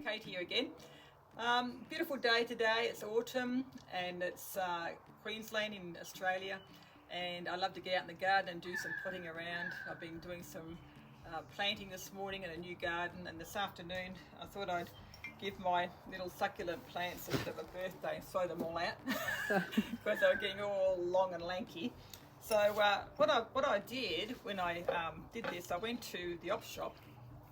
Kate here again. Beautiful day today. It's autumn and it's Queensland in Australia, and I love to get out in the garden and do some potting around. I've been doing some planting this morning in a new garden, and this afternoon I thought I'd give my little succulent plants a bit of a birthday and throw them all out because they were getting all long and lanky. So what I did when I did this, I went to the op shop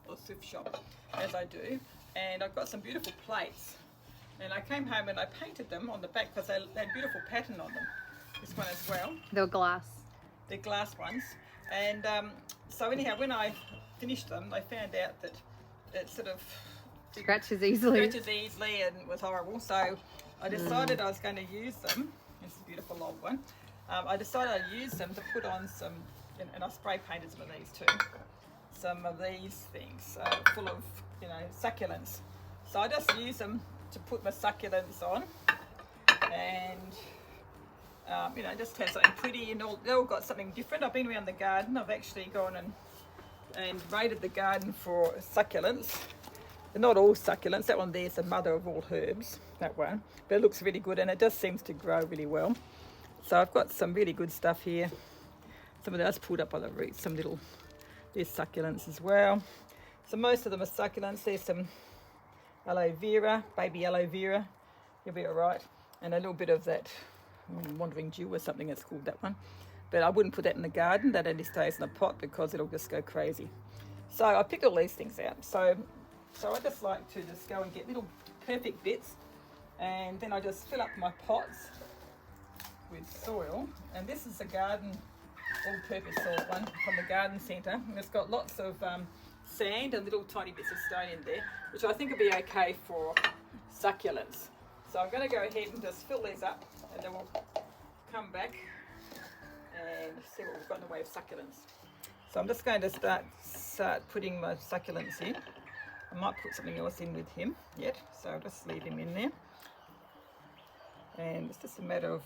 or thrift shop, as I do, and I got some beautiful plates, and I came home and I painted them on the back because they had beautiful pattern on them. This one as well. They're glass. They're glass ones, and so anyhow, when I finished them, I found out that it sort of Scratches easily and was horrible. So I decided I was going to use them. This is a beautiful old one. I decided I'd use them to put on some, and I spray painted some of these too. Some of these things full of, succulents. So I just use them to put my succulents on, and just have something pretty, and they all got something different. I've been around the garden. I've actually gone and raided the garden for succulents. They're not all succulents. That one there's the mother of all herbs, that one. But it looks really good, and it just seems to grow really well. So I've got some really good stuff here. Some of that's pulled up by the roots. There's succulents as well. So most of them are succulents. There's some aloe vera, baby aloe vera. You'll be all right. And a little bit of that wandering dew or something, it's called, that one. But I wouldn't put that in the garden. That only stays in the pot because it'll just go crazy. So I picked all these things out. So I just like to just go and get little perfect bits, and then I just fill up my pots with soil. And this is a garden all-purpose soil one from the garden centre, and it's got lots of sand and little tiny bits of stone in there, which I think will be okay for succulents. So I'm going to go ahead and just fill these up, and then we'll come back and see what we've got in the way of succulents. So I'm just going to start putting my succulents in. I might put something else in with him yet, so I'll just leave him in there. And it's just a matter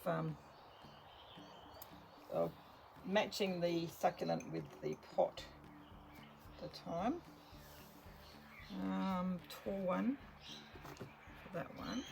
of matching the succulent with the pot at the time. Tall one for that one.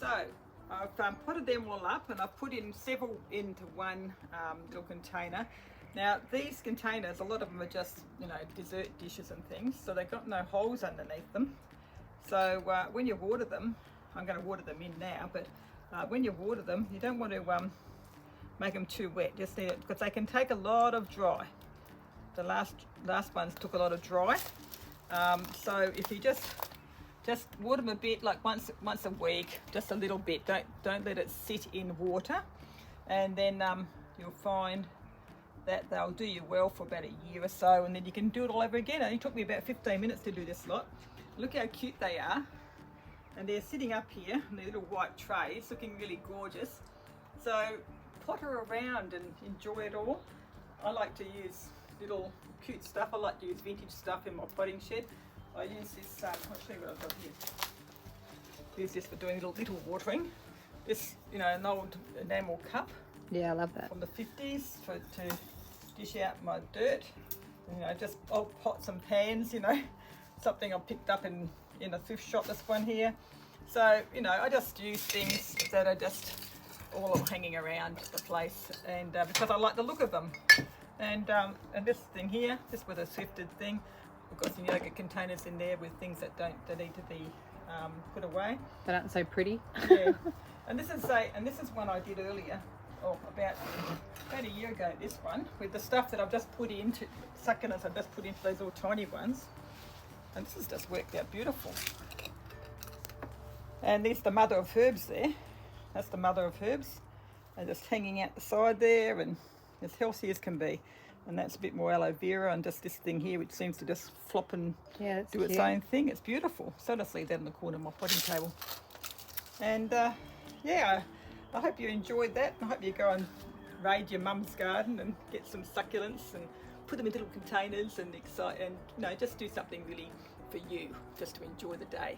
So I've potted them all up, and I've put in several into one little container. Now these containers, a lot of them are just, you know, dessert dishes and things, so they've got no holes underneath them. So when you water them, I'm going to water them in now, but when you water them, you don't want to make them too wet. Just need it, because they can take a lot of dry. The last ones took a lot of dry. So if you just water them a bit, like once a week, just a little bit. Don't let it sit in water, and then you'll find that they'll do you well for about a year or so, and then you can do it all over again. It only took me about 15 minutes to do this lot. Look how cute they are, and they're sitting up here in their little white trays, looking really gorgeous. So potter around and enjoy it all. I like to use little cute stuff. I like to use vintage stuff in my potting shed. I use this, I'll show you what I've got here. Use this for doing little watering. This, you know, an old enamel cup. Yeah, I love that. From the 50s to dish out my dirt. You know, just old pots and pans, you know, something I picked up in a thrift shop, this one here. So, you know, I just use things that are just all hanging around the place, and because I like the look of them. And this thing here, this was a thrifted thing. We've got some yogurt containers in there with things that need to be put away. That aren't so pretty. Yeah. And this is one I did earlier, about a year ago. This one with the stuff that I've just put into succulents. I've just put into those little tiny ones, and this has just worked out beautiful. And there's the mother of herbs there. That's the mother of herbs. They're just hanging out the side there, and as healthy as can be. And that's a bit more aloe vera, and just this thing here which seems to just flop and do its own thing. It's beautiful. So I'll just leave that in the corner of my potting table. And yeah, I hope you enjoyed that. I hope you go and raid your mum's garden and get some succulents and put them in little containers and you know, just do something really for you, just to enjoy the day.